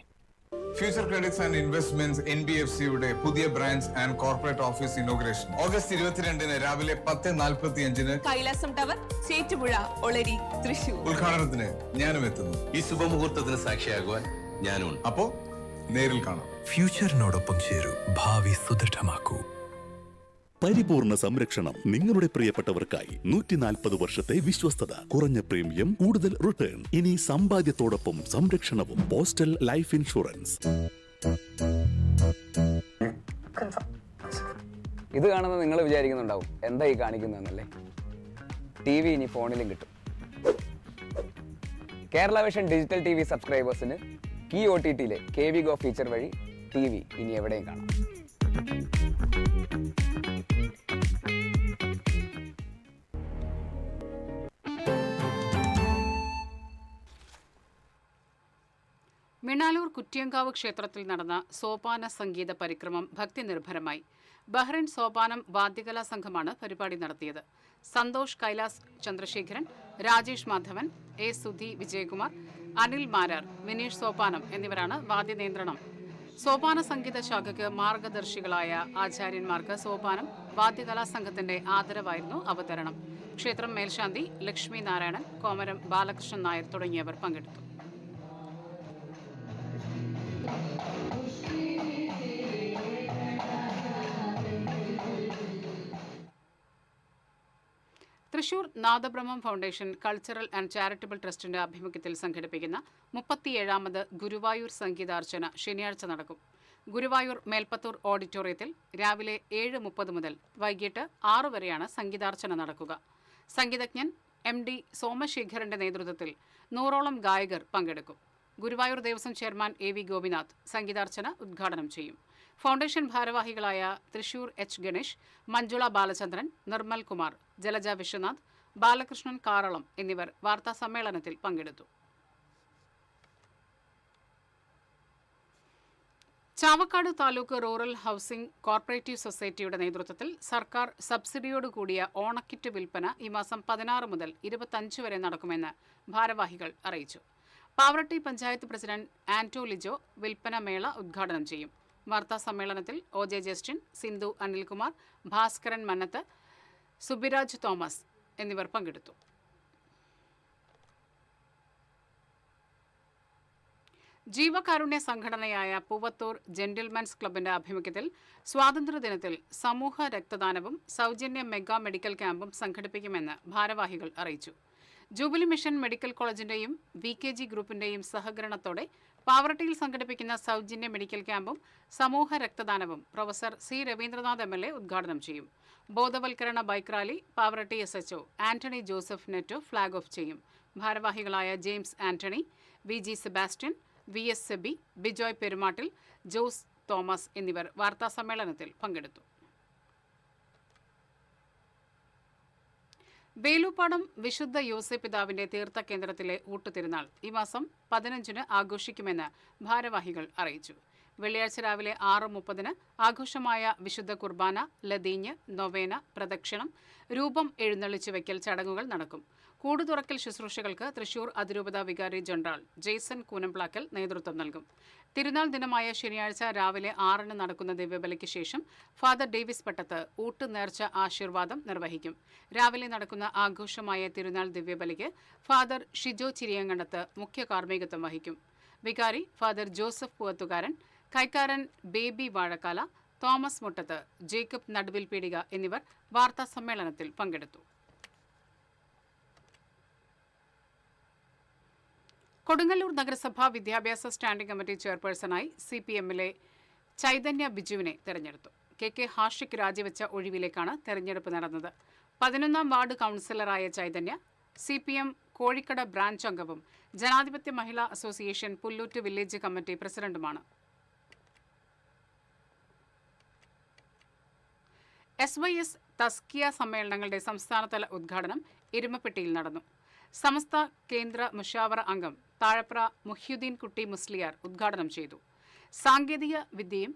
Future credits and investments NBFCയുടെ പുതിയ branch and corporate office inauguration August 22 രാവിലെ 10:45 Kailasam tower, Chettupuzha, Olari, Thrissur. ഉദ്ഘാടനത്തിന് ഞാനും എത്തുന്നു. ഈ ശുഭമുഹൂർത്തത്തിന് സാക്ഷിയാകുവാൻ ഞാനും. അപ്പോ നേരിൽ കാണാം. ഫ്യൂച്ചറിനോടൊപ്പം ചേരൂ, ഭാവി സുദൃഢമാക്കൂ. പരിപൂർണ സംരക്ഷണം നിങ്ങളുടെ പ്രിയപ്പെട്ടവർക്കായി 140 വർഷത്തെ വിശ്വസ്തത, കുറഞ്ഞ പ്രീമിയം, കൂടുതൽ റിട്ടേൺ. ഇനി സമ്പാദ്യത്തോടൊപ്പം സംരക്ഷണവും. Postal life insurance. ഇത് കാണുന്ന നിങ്ങൾ വിചാരിക്കുന്നുണ്ടാവും എന്താ ഈ കാണിക്കുന്നതെന്നല്ലേ. TV ഇനി ഫോണിലും കിട്ടും. കേരള വിഷൻ ഡിജിറ്റൽ TV സബ്സ്ക്രൈബേഴ്സിന് കീ OTTയിലെ KV Go ഫീച്ചർ വഴി TV ഇനി എവിടെയും കാണാം. മിണാലൂർ കുറ്റ്യങ്കാവ് ക്ഷേത്രത്തിൽ നടന്ന സോപാന സംഗീത പരിക്രമം ഭക്തിനിർഭരമായി. ബഹ്റൈൻ സോപാനം വാദ്യകലാ സംഘമാണ് പരിപാടി നടത്തിയത്. സന്തോഷ് കൈലാസ് ചന്ദ്രശേഖരൻ, രാജേഷ് മാധവൻ, A സുധി വിജയകുമാർ, അനിൽ മാരാർ, വിനീഷ് സോപാനം എന്നിവരാണ് വാദ്യനിയന്ത്രണം. സോപാന സംഗീത ശാഖയ്ക്ക് മാർഗദർശികളായ ആചാര്യന്മാർക്ക് സോപാനം വാദ്യകലാ സംഘത്തിന്റെ ആദരവായിരുന്നു അവതരണം. ക്ഷേത്രം മേൽശാന്തി ലക്ഷ്മി നാരായണൻ, കോമരം ബാലകൃഷ്ണൻ നായർ തുടങ്ങിയവർ പങ്കെടുത്തു. Thrissur Nadabrahmam foundation cultural and charitable ട്രസ്റ്റിന്റെ ആഭിമുഖ്യത്തിൽ സംഘടിപ്പിക്കുന്ന 37ാമത് ഗുരുവായൂർ സംഗീതാർച്ചന ശനിയാഴ്ച നടക്കും. ഗുരുവായൂർ മേൽപ്പത്തൂർ ഓഡിറ്റോറിയത്തിൽ രാവിലെ 7:30 മുതൽ വൈകിട്ട് 6 വരെയാണ് സംഗീതാർച്ചന നടക്കുക. സംഗീതജ്ഞൻ MD സോമശേഖരന്റെ നേതൃത്വത്തിൽ 100ഓളം ഗായകർ പങ്കെടുക്കും. ഗുരുവായൂർ ദേവസ്വം ചെയർമാൻ AV ഗോപിനാഥ് സംഗീതാർച്ചന ഉദ്ഘാടനം ചെയ്യും. ഫൗണ്ടേഷൻ ഭാരവാഹികളായ തൃശൂർ H ഗണേഷ്, മഞ്ജുള ബാലചന്ദ്രൻ, നിർമ്മൽ കുമാർ, ജലജ വിശ്വനാഥ്, ബാലകൃഷ്ണൻ കാറളം എന്നിവർ വാർത്താ സമ്മേളനത്തിൽ പങ്കെടുത്തു. Chavakkad taluk rural housing corporative സൊസൈറ്റിയുടെ നേതൃത്വത്തിൽ സർക്കാർ സബ്സിഡിയോടുകൂടിയ ഓണക്കിറ്റ് വിൽപ്പന ഈ മാസം 16 മുതൽ 25 വരെ നടക്കുമെന്ന് ഭാരവാഹികൾ അറിയിച്ചു. പാവറട്ടി പഞ്ചായത്ത് പ്രസിഡന്റ് ആന്റോ ലിജോ വിൽപ്പന മേള ഉദ്ഘാടനം ചെയ്യും. വാർത്താ സമ്മേളനത്തിൽ OJ Justin, Sindhu Anilkumar, Bhaskaran Mannath, Subiraj Thomas എന്നിവർ പങ്കെടുത്തു. ജീവകാരുണ്യ സംഘടനയായ പൂവത്തൂർ ജെന്റിൽമാൻസ് ക്ലബിന്റെ ആഭിമുഖ്യത്തിൽ സ്വാതന്ത്ര്യദിനത്തിൽ സമൂഹ രക്തദാനവും സൗജന്യ മെഗാ മെഡിക്കൽ ക്യാമ്പും സംഘടിപ്പിക്കുമെന്ന് ഭാരവാഹികൾ അറിയിച്ചു. ജൂബിലി മിഷൻ മെഡിക്കൽ കോളേജിന്റെയും VKG ഗ്രൂപ്പിന്റെയും സഹകരണത്തോടെ പാവറട്ടിയിൽ സംഘടിപ്പിക്കുന്ന സൗജന്യ മെഡിക്കൽ ക്യാമ്പും സമൂഹ രക്തദാനവും പ്രൊഫസർ C രവീന്ദ്രനാഥ് MLA ഉദ്ഘാടനം ചെയ്യും. ബോധവൽക്കരണ bike rally Pavaratty SHO Antony Joseph Netto flag off ചെയ്യും. ഭാരവാഹികളായ ജെയിംസ് ആന്റണി, VG സെബാസ്റ്റ്യൻ, VS സെബി, ബിജോയ് പെരുമാട്ടിൽ, ജോസ് തോമസ് എന്നിവർ വാർത്താസമ്മേളനത്തിൽ പങ്കെടുത്തു. വേലൂപ്പാടം വിശുദ്ധ യോസേപ്പ് പിതാവിന്റെ തീർത്ഥകേന്ദ്രത്തിലെ ഊട്ടുതിരുനാൾ ഈ മാസം 15-ന് ആഘോഷിക്കുമെന്ന് ഭാരവാഹികൾ അറിയിച്ചു. വെള്ളിയാഴ്ച രാവിലെ 6:30-ന് ആഘോഷമായ വിശുദ്ധ കുർബാന, ലതീഞ്ഞ്, നൊവേന, പ്രദക്ഷിണം, രൂപം എഴുന്നള്ളിച്ചു വയ്ക്കൽ ചടങ്ങുകൾ നടക്കും. കൂടുതുറക്കൽ ശുശ്രൂഷകൾക്ക് തൃശൂർ അതിരൂപത വികാരി ജനറൽ ജെയ്സൺ കൂനംപ്ലാക്കൽ നേതൃത്വം നൽകും. തിരുനാൾ ദിനമായ ശനിയാഴ്ച രാവിലെ 6-ന് നടക്കുന്ന ദിവ്യബലിക്ക് ശേഷം ഫാദർ ഡേവിസ് പട്ടത്ത് ഊട്ട് നേർച്ച ആശീർവാദം നിർവഹിക്കും. രാവിലെ നടക്കുന്ന ആഘോഷമായ തിരുനാൾ ദിവ്യബലിക്ക് ഫാദർ ഷിജോ ചിരിയങ്കണ്ടത്ത് മുഖ്യ കാർമ്മികത്വം വഹിക്കും. വികാരി ഫാദർ ജോസഫ് പൂവത്തുകാരൻ, കൈക്കാരൻ ബേബി വാഴക്കാല, തോമസ് മുട്ടത്ത്, ജേക്കബ് നടുവിൽ പീടിക എന്നിവർ വാർത്താ സമ്മേളനത്തിൽ പങ്കെടുത്തു. കൊടുങ്ങല്ലൂർ നഗരസഭാ വിദ്യാഭ്യാസ സ്റ്റാൻഡിംഗ് കമ്മിറ്റി ചെയർപേഴ്സണായി CPM-ലെ ചൈതന്യ ബിജുവിനെ തെരഞ്ഞെടുത്തു. KK ഹാഷിക് രാജിവെച്ച ഒഴിവിലേക്കാണ് തെരഞ്ഞെടുപ്പ് നടന്നത്. 11ാം വാർഡ് കൗൺസിലറായ ചൈതന്യ CPM കോഴിക്കട ബ്രാഞ്ച് അംഗവും ജനാധിപത്യ മഹിളാ അസോസിയേഷൻ പുല്ലൂറ്റ് വില്ലേജ് കമ്മിറ്റി പ്രസിഡന്റുമാണ്. SYS തസ്കിയ സമ്മേളനങ്ങളുടെ സംസ്ഥാനതല ഉദ്ഘാടനം എരുമപ്പെട്ടിയിൽ നടന്നു. സമസ്ത കേന്ദ്ര മുഷാവറ അംഗം താഴപ്ര മുഹ്യുദ്ദീൻ കുട്ടി മുസ്ലിയാർ ഉദ്ഘാടനം ചെയ്തു. സാങ്കേതിക വിദ്യയും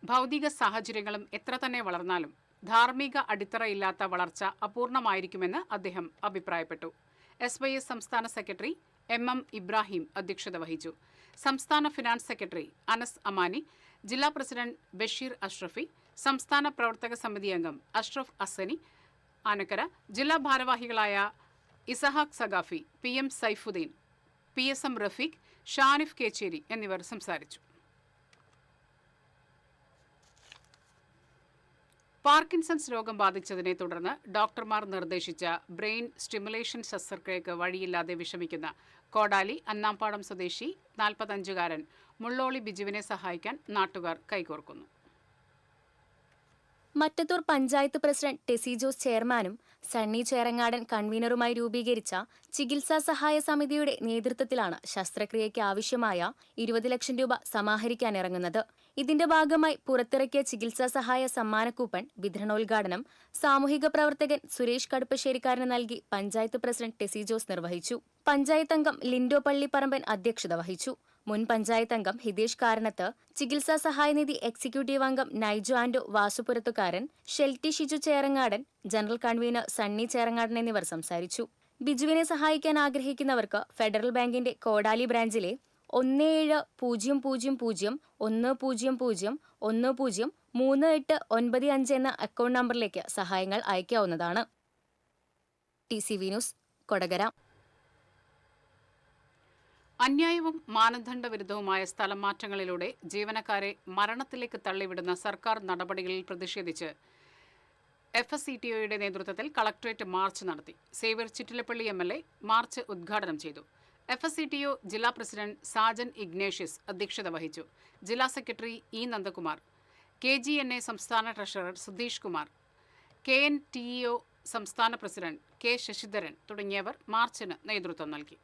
ഭൗതിക സാഹചര്യങ്ങളും എത്ര തന്നെ വളർന്നാലും ധാർമ്മിക അടിത്തറയില്ലാത്ത വളർച്ച അപൂർണമായിരിക്കുമെന്ന് അദ്ദേഹം അഭിപ്രായപ്പെട്ടു. SYS സംസ്ഥാന സെക്രട്ടറി MM ഇബ്രാഹിം അധ്യക്ഷത വഹിച്ചു. സംസ്ഥാന ഫിനാൻസ് സെക്രട്ടറി അനസ് അമാനി, ജില്ലാ പ്രസിഡന്റ് ബഷീർ അഷ്റഫി, സംസ്ഥാന പ്രവർത്തക സമിതി അംഗം അഷ്റഫ് അസനി ആനക്കര, ജില്ലാ ഭാരവാഹികളായ ഇസഹാഖ് സഖാഫി, PM സൈഫുദ്ദീൻ, PSM റഫീഖ്, ഷാനിഫ് കേച്ചേരി എന്നിവർ സംസാരിച്ചു. പാർക്കിൻസൺസ് രോഗം ബാധിച്ചതിനെ തുടർന്ന് ഡോക്ടർമാർ നിർദ്ദേശിച്ച ബ്രെയിൻ സ്റ്റിമുലേഷൻ ശസ്ത്രക്രിയക്ക് വഴിയില്ലാതെ വിഷമിക്കുന്ന കോടാലി അന്നാമ്പാടം സ്വദേശി 45-കാരൻ മുള്ളോളി ബിജുവിനെ സഹായിക്കാൻ നാട്ടുകാർ കൈകോർക്കുന്നു. മറ്റത്തൂർ പഞ്ചായത്ത് പ്രസിഡന്റ് ടെസി ജോസ് ചെയർമാനും സണ്ണി ചേറങ്ങാടൻ കൺവീനറുമായി രൂപീകരിച്ച ചികിത്സാ സഹായ സമിതിയുടെ നേതൃത്വത്തിലാണ് ശസ്ത്രക്രിയയ്ക്ക് ആവശ്യമായ 20 ലക്ഷം രൂപ സമാഹരിക്കാനിറങ്ങുന്നത്. ഇതിന്റെ ഭാഗമായി പുറത്തിറക്കിയ ചികിത്സാ സഹായ സമ്മാന കൂപ്പൺ വിതരണോദ്ഘാടനം സാമൂഹിക പ്രവർത്തകൻ സുരേഷ് കടുപ്പശ്ശേരിക്കാരന് നൽകി പഞ്ചായത്ത് പ്രസിഡന്റ് ടെസി ജോസ് നിർവഹിച്ചു. പഞ്ചായത്ത് അംഗം ലിൻഡോ പള്ളിപ്പറമ്പൻ അധ്യക്ഷത വഹിച്ചു. മുൻ പഞ്ചായത്ത് അംഗം ഹിതേഷ് കാരണത്ത്, ചികിത്സാ സഹായനിധി എക്സിക്യൂട്ടീവ് അംഗം നൈജു ആൻഡോ വാസുപുരത്തുകാരൻ, ഷെൽറ്റി ഷിജു ചേറങ്ങാടൻ, ജനറൽ കൺവീനർ സണ്ണി ചേറങ്ങാടൻ എന്നിവർ സംസാരിച്ചു. ബിജുവിനെ സഹായിക്കാൻ ആഗ്രഹിക്കുന്നവർക്ക് ഫെഡറൽ ബാങ്കിന്റെ കോടാലി ബ്രാഞ്ചിലെ 170010103895 എന്ന അക്കൗണ്ട് നമ്പറിലേക്ക് സഹായങ്ങൾ അയക്കാവുന്നതാണ്. TCV news, Kodakara. അന്യായവും മാനദണ്ഡവിരുദ്ധവുമായ സ്ഥലം മാറ്റങ്ങളിലൂടെ ജീവനക്കാരെ മരണത്തിലേക്ക് തള്ളിവിടുന്ന സർക്കാർ നടപടികളിൽ പ്രതിഷേധിച്ച് FSCTOയുടെ നേതൃത്വത്തിൽ കളക്ടറേറ്റ് മാർച്ച് നടത്തി. സേവ്യർ ചിറ്റിലപ്പള്ളി MLA മാർച്ച് ഉദ്ഘാടനം ചെയ്തു. FSCTO ജില്ലാ പ്രസിഡന്റ് സാജൻ ഇഗ്നേഷ്യസ് അധ്യക്ഷത വഹിച്ചു. ജില്ലാ സെക്രട്ടറി E നന്ദകുമാർ, KGNA സംസ്ഥാന ട്രഷറർ സുധീഷ് കുമാർ, KNTEO സംസ്ഥാന പ്രസിഡന്റ് K ശശിധരൻ തുടങ്ങിയവർ മാർച്ചിന് നേതൃത്വം നൽകി.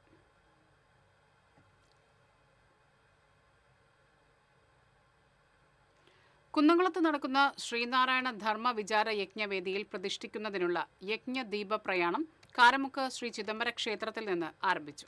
കുന്നംകുളത്ത് നടക്കുന്ന ശ്രീനാരായണ ധർമ്മ വിചാര യജ്ഞവേദിയിൽ പ്രതിഷ്ഠിക്കുന്നതിനുള്ള യജ്ഞദീപ പ്രയാണം കാരമുക്ക് ശ്രീ ചിദംബര ക്ഷേത്രത്തിൽ നിന്ന് ആരംഭിച്ചു.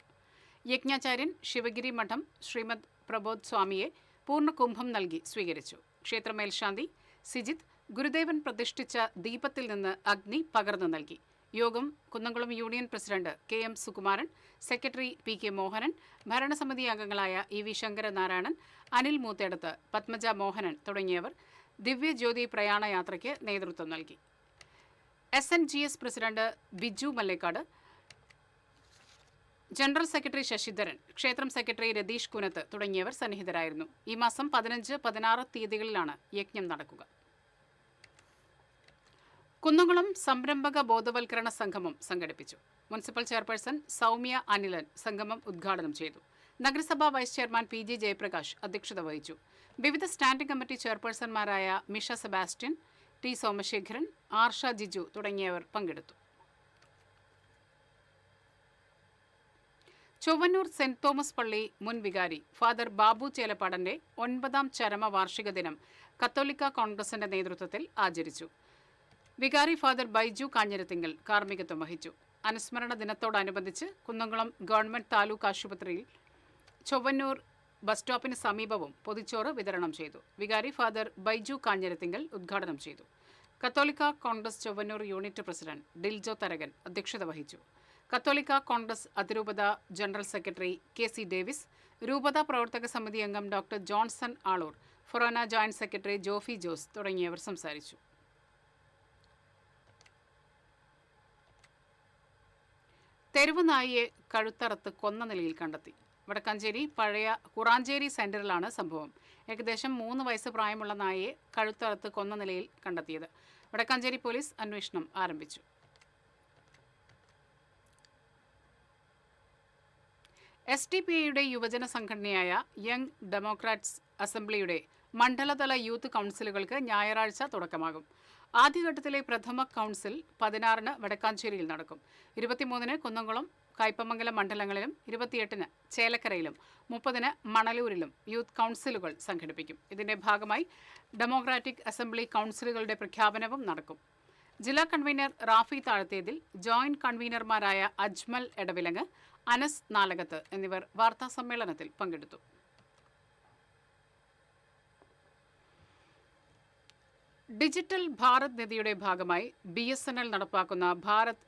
യജ്ഞാചാര്യൻ ശിവഗിരി മഠം ശ്രീമദ് പ്രബോധ് സ്വാമിയെ പൂർണ്ണകുംഭം നൽകി സ്വീകരിച്ചു. ക്ഷേത്ര മേൽശാന്തി സിജിത്ത് ഗുരുദേവൻ പ്രതിഷ്ഠിച്ച ദീപത്തിൽ നിന്ന് അഗ്നി പകർന്നു നൽകി. യോഗം Kunnamkulam union president KM Sukumaran, secretary PK Mohanan, ഭരണസമിതി അംഗങ്ങളായ EV ശങ്കരനാരായണൻ, അനിൽ മൂത്തേടത്ത്, പത്മജ മോഹനൻ തുടങ്ങിയവർ ദിവ്യജ്യോതി പ്രയാണയാത്രയ്ക്ക് നേതൃത്വം നൽകി. SNGS president Biju Mallekkad, general secretary Sasidharan, ക്ഷേത്രം സെക്രട്ടറി രതീഷ് കുനത്ത് തുടങ്ങിയവർ സന്നിഹിതരായിരുന്നു. ഈ മാസം 15, 16 തീയതികളിലാണ് യജ്ഞം നടക്കുക. കുന്നംകുളം സംരംഭക ബോധവൽക്കരണ സംഗമം സംഘടിപ്പിച്ചു. മുനിസിപ്പൽ ചെയർപേഴ്സൺ സൗമ്യ അനിലൻ സംഗമം ഉദ്ഘാടനം ചെയ്തു. നഗരസഭാ വൈസ് ചെയർമാൻ PG ജയപ്രകാശ് അധ്യക്ഷത വഹിച്ചു. വിവിധ സ്റ്റാൻഡിംഗ് കമ്മിറ്റി ചെയർപേഴ്സൺമാരായ മിഷ സെബാസ്റ്റ്യൻ, T സോമശേഖരൻ, ആർഷ ജിജു തുടങ്ങിയവർ പങ്കെടുത്തു. ചൊവ്വന്നൂർ സെന്റ് തോമസ് പള്ളി മുൻ വികാരി ഫാദർ ബാബു ചേലപ്പാടന്റെ 9ാം ചരമവാർഷിക ദിനം കത്തോലിക്ക കോൺഗ്രസിന്റെ നേതൃത്വത്തിൽ ആചരിച്ചു. വികാരി ഫാദർ ബൈജു കാഞ്ഞിരത്തിങ്കൽ കാർമ്മികത്വം വഹിച്ചു. അനുസ്മരണ ദിനത്തോടനുബന്ധിച്ച് കുന്നംകുളം ഗവൺമെന്റ് താലൂക്ക് ആശുപത്രിയിൽ ചൊവ്വന്നൂർ ബസ് സ്റ്റോപ്പിന് സമീപവും പൊതിച്ചോറ് വിതരണം ചെയ്തു. വികാരി ഫാദർ ബൈജു കാഞ്ഞിരത്തിങ്കൽ ഉദ്ഘാടനം ചെയ്തു. കത്തോലിക്ക കോൺഗ്രസ് ചൊവ്വന്നൂർ യൂണിറ്റ് പ്രസിഡന്റ് ഡിൽജോ തരകൻ അധ്യക്ഷത വഹിച്ചു. കത്തോലിക്ക കോൺഗ്രസ് അതിരൂപത ജനറൽ സെക്രട്ടറി KC ഡേവിസ്, രൂപത പ്രവർത്തക സമിതി അംഗം ഡോക്ടർ ജോൺസൺ ആളൂർ, ഫൊറോന ജോയിന്റ് സെക്രട്ടറി ജോഫി ജോസ് തുടങ്ങിയവർ സംസാരിച്ചു. തെരുവ് നായിയെ കഴുത്തറുത്ത് കൊന്ന നിലയിൽ കണ്ടെത്തി. വടക്കാഞ്ചേരി പഴയ കുറാഞ്ചേരി സെന്ററിലാണ് സംഭവം. ഏകദേശം 3 വയസ്സ് പ്രായമുള്ള നായയെ കഴുത്തറുത്ത് കൊന്ന നിലയിൽ കണ്ടെത്തിയത്. വടക്കാഞ്ചേരി പോലീസ് അന്വേഷണം ആരംഭിച്ചു. SDPIയുടെ യുവജന സംഘടനയായ യങ് ഡെമോക്രാറ്റ്സ് അസംബ്ലിയുടെ മണ്ഡലതല യൂത്ത് കൗൺസിലുകൾക്ക് ഞായറാഴ്ച തുടക്കമാകും. ആദ്യഘട്ടത്തിലെ പ്രഥമ കൗൺസിൽ 16-ന് വടക്കാഞ്ചേരിയിൽ നടക്കും. 23-ന് കുന്നംകുളം, കയ്പമംഗലം മണ്ഡലങ്ങളിലും 28-ന് ചേലക്കരയിലും 30-ന് മണലൂരിലും യൂത്ത് കൗൺസിലുകൾ സംഘടിപ്പിക്കും. ഇതിന്റെ ഭാഗമായി ഡെമോക്രാറ്റിക് അസംബ്ലി കൗൺസിലുകളുടെ പ്രഖ്യാപനവും നടക്കും. ജില്ലാ കൺവീനർ റാഫി താഴത്തേതിൽ, ജോയിന്റ് കൺവീനർമാരായ അജ്മൽ എടവിലങ്ങ്, അനസ് നാലകത്ത് എന്നിവർ വാർത്താസമ്മേളനത്തിൽ പങ്കെടുത്തു. ഡിജിറ്റൽ ഭാരത് നിധിയുടെ ഭാഗമായി BSNL നടപ്പാക്കുന്ന ഭാരത്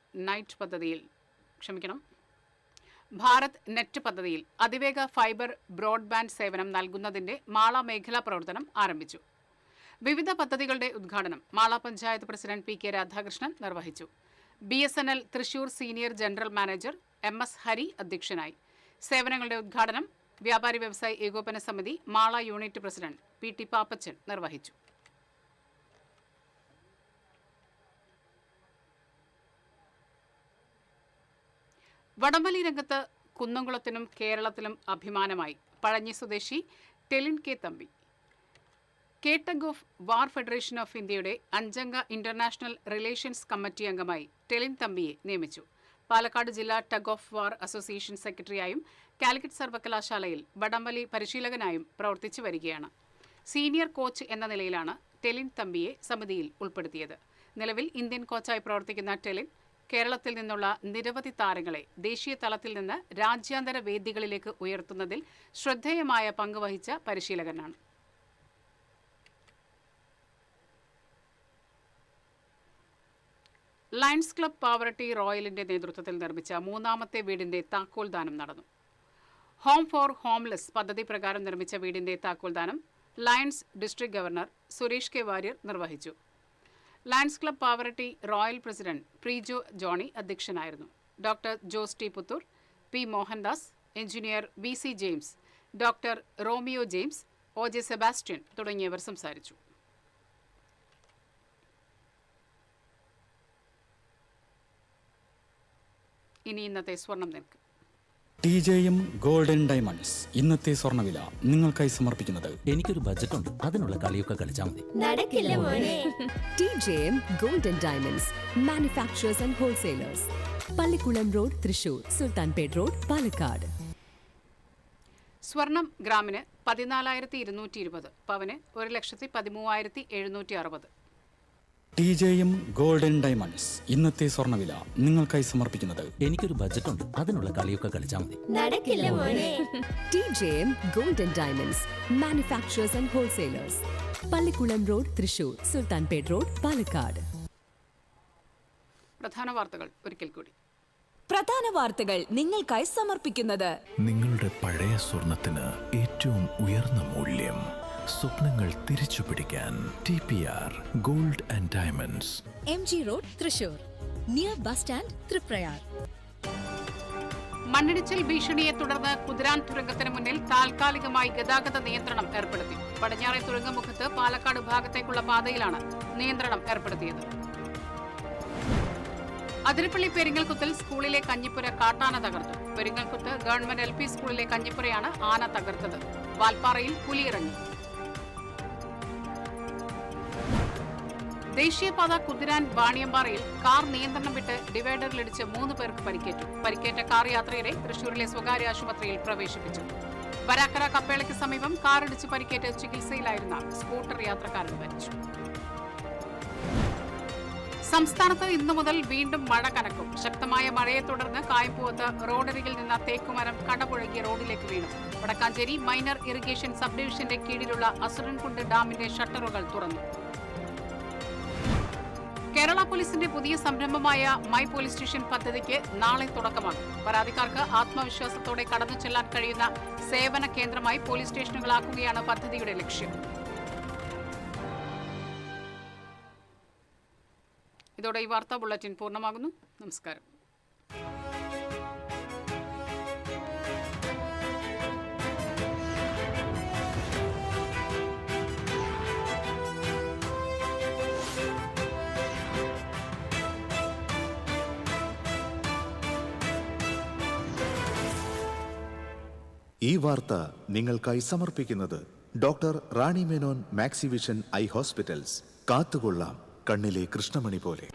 നെറ്റ് പദ്ധതിയിൽ അതിവേഗ ഫൈബർ ബ്രോഡ്ബാൻഡ് സേവനം നൽകുന്നതിന്റെ മാള മേഖലാ പ്രവർത്തനം ആരംഭിച്ചു. വിവിധ പദ്ധതികളുടെ ഉദ്ഘാടനം മാള പഞ്ചായത്ത് പ്രസിഡന്റ് PK രാധാകൃഷ്ണൻ നിർവഹിച്ചു. BSNL Thrissur senior general manager MS Hari അധ്യക്ഷനായി. സേവനങ്ങളുടെ ഉദ്ഘാടനം വ്യാപാരി വ്യവസായി ഏകോപന സമിതി Mala unit president PT Pappachan നിർവഹിച്ചു. വടംവലി രംഗത്ത് കുന്നംകുളത്തിനും കേരളത്തിലും അഭിമാനമായി പഴഞ്ഞി സ്വദേശി Telin K Thampi. Tug of war federation of ഇന്ത്യയുടെ 5-അംഗ ഇന്റർനാഷണൽ റിലേഷൻസ് കമ്മിറ്റി അംഗമായി ടെലിൻ തമ്പിയെ നിയമിച്ചു. പാലക്കാട് ജില്ലാ ടഗ് ഓഫ് വാർ അസോസിയേഷൻ സെക്രട്ടറിയായും കാലിക്കറ്റ് സർവകലാശാലയിൽ വടംവലി പരിശീലകനായും പ്രവർത്തിച്ചു വരികയാണ്. സീനിയർ കോച്ച് എന്ന നിലയിലാണ് ടെലിൻ തമ്പിയെ സമിതിയിൽ ഉൾപ്പെടുത്തിയത്. നിലവിൽ ഇന്ത്യൻ കോച്ചായി പ്രവർത്തിക്കുന്ന ടെലിൻ കേരളത്തിൽ നിന്നുള്ള നിരവധി താരങ്ങളെ ദേശീയ തലത്തിൽ നിന്ന് രാജ്യാന്തര വേദികളിലേക്ക് ഉയർത്തുന്നതിൽ ശ്രദ്ധേയമായ പങ്കുവഹിച്ച പരിശീലകനാണ്. ലയൺസ് ക്ലബ് പാവറട്ടി റോയലിന്റെ നേതൃത്വത്തിൽ നിർമ്മിച്ച 3ാമത്തെ വീടിന്റെ താക്കോൽദാനം നടന്നു. ഹോം ഫോർ ഹോംലെസ് പദ്ധതി പ്രകാരം നിർമ്മിച്ച വീടിന്റെ താക്കോൽദാനം Lions district governor Suresh K Warrier നിർവഹിച്ചു. Lions club Pavaratty royal president Preejo Johny അധ്യക്ഷനായിരുന്നു. Doctor Jose T Puthur, P Mohandas, engineer BC James, doctor Romeo James, OJ Sebastian തുടങ്ങിയവർ സംസാരിച്ചു. ഇനി ഇന്നത്തെ സ്വർണം നിരക്ക്. TJM ഗോൾഡൻ ഡയമണ്ട്സ് ഇന്നത്തെ സ്വർണ്ണവില നിങ്ങൾക്കായി സമർപ്പിക്കുന്നത്. എനിക്കൊരു ബജറ്റ് ഉണ്ട്, അതിനുള്ള കളിയൊക്കെ കളിച്ചാൽ മതി. നടക്കില്ല മോനെ. TJM golden diamonds manufacturers and wholesalers, Pallikulam road, Thrissur, Sultanpet road, Palakkad. സ്വർണം ഗ്രാമിന് 14,220, പവന് 1,13,760. TJM ഗോൾഡൻ ഡയമണ്ട്സ് ഇന്നത്തെ സ്വർണ്ണവില നിങ്ങൾക്കായി സമർപ്പിക്കുന്നത്. എനിക്കൊരു ബജറ്റ് ഉണ്ട്, അതിനുള്ള കളിയൊക്കെ കളിച്ചാൽ മതി. നടക്കില്ല മോനെ. TJM golden diamonds manufacturers and wholesalers, Pallikulam road, Thrissur, Sultanpet road, Palakkad. പ്രധാന വാർത്തകൾ ഒരിക്കൽ കൂടി. പ്രധാന വാർത്തകൾ നിങ്ങൾക്കായി സമർപ്പിക്കുന്നത്. നിങ്ങളുടെ പഴയ സ്വർണത്തിന് ഏറ്റവും ഉയർന്ന മൂല്യം. സ്വപ്നങ്ങൾ തിരിച്ചു പിടിക്കാൻ TPR gold and diamonds, MG road, Thrissur, near bus stand, Triprayar. മണ്ണിടിച്ചിൽ ഭീഷണിയെ തുടർന്ന് കുതിരാൻ തുരങ്കത്തിന് മുന്നിൽ താൽക്കാലികമായി ഗതാഗത നിയന്ത്രണം ഏർപ്പെടുത്തി. പടിഞ്ഞാറെ തുരങ്കമുഖത്ത് പാലക്കാട് ഭാഗത്തേക്കുള്ള പാതയിലാണ് നിയന്ത്രണം ഏർപ്പെടുത്തിയത്. അതിരപ്പള്ളി പെരിങ്ങൽകുത്തിൽ സ്കൂളിലെ കഞ്ഞിപ്പുര കാട്ടാന തകർത്തു. പെരിങ്ങൽകുത്ത് ഗവൺമെന്റ് LP സ്കൂളിലെ കഞ്ഞിപ്പുരയാണ് ആന തകർത്തത്. വാൽപ്പാറയിൽ പുലിയിറങ്ങി. ദേശീയപാത കുതിരാൻ വാണിയമ്പാറയിൽ കാർ നിയന്ത്രണം വിട്ട് ഡിവൈഡറിലിടിച്ച് 3 പേർക്ക് പരിക്കേറ്റു. പരിക്കേറ്റ കാർ യാത്രികരെ തൃശൂരിലെ സ്വകാര്യ ആശുപത്രിയിൽ പ്രവേശിപ്പിച്ചു. വരാക്കര കപ്പേളയ്ക്ക് സമീപം കാറിടിച്ച് പരിക്കേറ്റ് ചികിത്സയിലായിരുന്ന സ്കൂട്ടർ യാത്രക്കാരൻ മരിച്ചു. സംസ്ഥാനത്ത് ഇന്നു മുതൽ വീണ്ടും മഴ കനക്കും. ശക്തമായ മഴയെ തുടർന്ന് കായംപൂവത്ത് റോഡരികിൽ നിന്ന് തേക്കുമരം കടപുഴകി റോഡിലേക്ക് വീണു. വടക്കാഞ്ചേരി മൈനർ ഇറിഗേഷൻ സബ് ഡിവിഷന്റെ കീഴിലുള്ള അസുരൻകുണ്ട് ഡാമിന്റെ ഷട്ടറുകൾ തുറന്നു. കേരള പോലീസിന്റെ പുതിയ സംരംഭമായ മൈ പോലീസ് സ്റ്റേഷൻ പദ്ധതിക്ക് നാളെ തുടക്കമാകും. പരാതിക്കാർക്ക് ആത്മവിശ്വാസത്തോടെ കടന്നു ചെല്ലാൻ കഴിയുന്ന സേവന കേന്ദ്രമായി പോലീസ് സ്റ്റേഷനുകളാക്കുകയാണ് പദ്ധതിയുടെ ലക്ഷ്യം. ഇതോടെ ഈ വാർത്താ ബുള്ളറ്റിൻ പൂർണ്ണമാകുന്നു. നമസ്കാരം. ഈ വാർത്ത നിങ്ങൾക്കായി സമർപ്പിക്കുന്നത് doctor Rani Menon Maxivision I hospitals. കാത്തുകൊള്ളാം കണ്ണിലെ കൃഷ്ണമണി പോലെ.